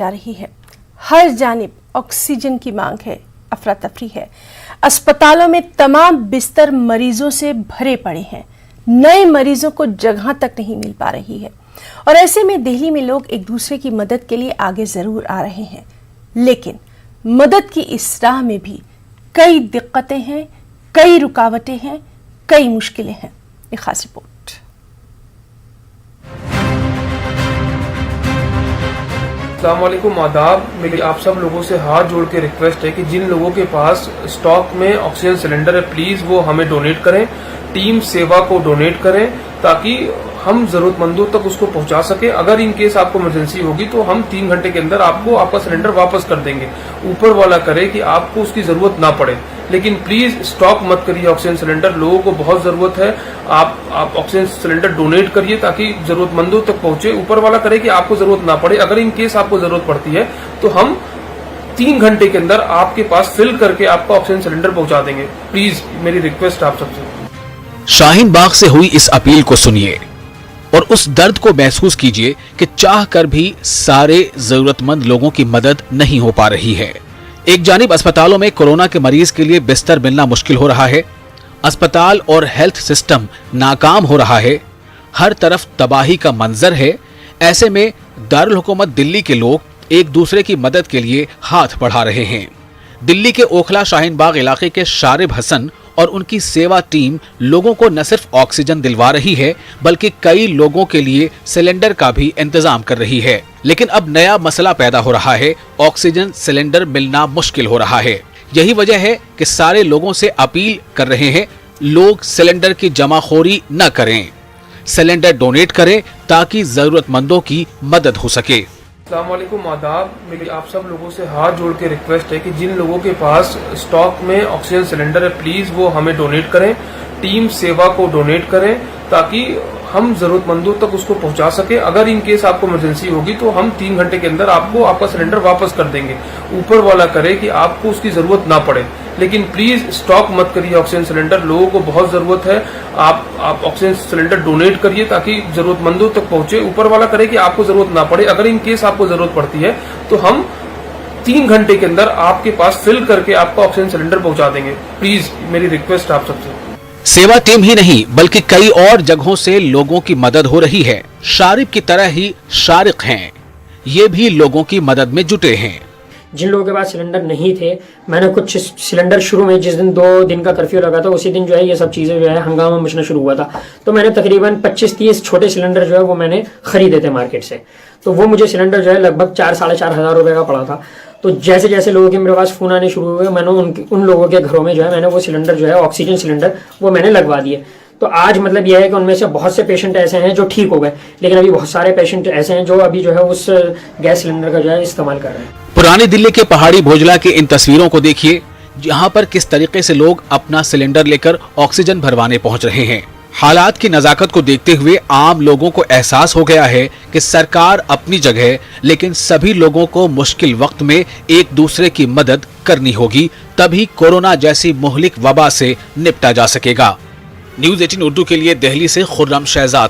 जा रही है। हर जानिब ऑक्सीजन की मांग है, अफरा तफरी है। अस्पतालों में तमाम बिस्तर मरीजों से भरे पड़े हैं। नए मरीजों को जगह तक नहीं मिल पा रही है और ऐसे में दिल्ली में लोग एक दूसरे की मदद के लिए आगे जरूर आ रहे हैं, लेकिन मदद की इस राह में भी कई दिक्कतें हैं, कई रुकावटें हैं, कई मुश्किलें हैं। एक खास रिपोर्ट। अस्सलामुअलैकुम, आदाब। मेरी आप सब लोगों से हाथ जोड़ के रिक्वेस्ट है कि जिन लोगों के पास स्टॉक में ऑक्सीजन सिलेंडर है, प्लीज वो हमें डोनेट करें, टीम सेवा को डोनेट करें ताकि हम जरूरतमंदों तक उसको पहुंचा सके। अगर इन केस आपको इमरजेंसी होगी तो हम 3 घंटे के अंदर आपको आपका सिलेंडर वापस कर देंगे। ऊपर वाला करे कि आपको उसकी जरूरत ना पड़े, लेकिन प्लीज स्टॉक मत करिए ऑक्सीजन सिलेंडर। लोगों को बहुत जरूरत है, आप ऑक्सीजन सिलेंडर डोनेट करिए ताकि जरूरतमंदों तक पहुंचे। ऊपर वाला करे कि आपको जरूरत ना पड़े। अगर इन केस आपको जरूरत पड़ती है तो हम 3 घंटे के अंदर आपके पास फिल करके आपका ऑक्सीजन सिलेंडर पहुंचा देंगे। प्लीज मेरी रिक्वेस्ट आप सबसे। शाहीन बाग से हुई इस अपील को सुनिए और उस दर्द को महसूस कीजिए कि चाह कर भी सारे जरूरतमंद लोगों की मदद नहीं हो पा रही है। एक जानिब अस्पतालों में कोरोना के मरीज के लिए बिस्तर मिलना मुश्किल हो रहा है, अस्पताल और हेल्थ सिस्टम नाकाम हो रहा है, हर तरफ तबाही का मंजर है। ऐसे में दारुल हुकूमत दिल्ली के लोग एक दूसरे की मदद के लिए हाथ बढ़ा रहे हैं। दिल्ली के ओखला शाहीन बाग इलाके के शारिब हसन और उनकी सेवा टीम लोगों को न सिर्फ ऑक्सीजन दिलवा रही है बल्कि कई लोगों के लिए सिलेंडर का भी इंतजाम कर रही है। लेकिन अब नया मसला पैदा हो रहा है, ऑक्सीजन सिलेंडर मिलना मुश्किल हो रहा है। यही वजह है कि सारे लोगों से अपील कर रहे हैं, लोग सिलेंडर की जमाखोरी न करें, सिलेंडर डोनेट करें ताकि जरूरतमंदों की मदद हो सके। अस्सलामुअलैकुम, आदाब। मेरी आप सब लोगों से हाथ जोड़ के रिक्वेस्ट है कि जिन लोगों के पास स्टॉक में ऑक्सीजन सिलेंडर है, प्लीज वो हमें डोनेट करें, टीम सेवा को डोनेट करें ताकि हम जरूरतमंदों तक उसको पहुंचा सके। अगर इन केस आपको इमरजेंसी होगी तो हम 3 घंटे के अंदर आपको आपका सिलेंडर वापस कर देंगे। ऊपर वाला करे कि आपको उसकी जरूरत ना पड़े, लेकिन प्लीज स्टॉक मत करिए ऑक्सीजन सिलेंडर। लोगों को बहुत जरूरत है, आप ऑक्सीजन सिलेंडर डोनेट करिए ताकि जरूरतमंदों तक पहुंचे। ऊपर वाला करे कि आपको जरूरत ना पड़े। अगर इन केस आपको जरूरत पड़ती है तो हम 3 घंटे के अंदर आपके पास फिल करके आपका ऑक्सीजन सिलेंडर पहुंचा देंगे। प्लीज मेरी रिक्वेस्ट आप सबसे। सेवा टीम ही नहीं बल्कि कई और जगहों से लोगों की मदद हो रही है। शारिब की तरह ही शारिक हैं, ये भी लोगों की मदद में जुटे हैं। जिन लोगों के पास सिलेंडर नहीं थे, मैंने कुछ सिलेंडर शुरू में जिस दिन 2 दिन का कर्फ्यू लगा था उसी दिन जो है ये सब चीजें जो है हंगामा मचना शुरू हुआ था। तो मैंने तकरीबन 25-30 छोटे सिलेंडर जो है वो मैंने खरीदे थे मार्केट से। तो वो मुझे सिलेंडर जो है लगभग 4-4.5 हज़ार रुपए का पड़ा था। तो जैसे जैसे लोगों के मेरे पास फोन आने शुरू हुए, मैंने उन लोगों के घरों में जो है मैंने वो सिलेंडर जो है ऑक्सीजन सिलेंडर वो मैंने लगवा दिए। तो आज मतलब यह है कि उनमें से बहुत से पेशेंट ऐसे हैं जो ठीक हो गए, लेकिन अभी बहुत सारे पेशेंट ऐसे हैं जो अभी जो है उस गैस सिलेंडर का जो है इस्तेमाल कर रहे हैं। पुरानी दिल्ली के पहाड़ी भोजला के इन तस्वीरों को देखिए, जहां पर किस तरीके से लोग अपना सिलेंडर लेकर ऑक्सीजन भरवाने पहुंच रहे हैं। हालात की नजाकत को देखते हुए आम लोगों को एहसास हो गया है कि सरकार अपनी जगह, लेकिन सभी लोगों को मुश्किल वक्त में एक दूसरे की मदद करनी होगी, तभी कोरोना जैसी मुहलिक वबा से निपटा जा सकेगा। न्यूज़ 18 उर्दू के लिए दिल्ली से खुर्रम शहजाद।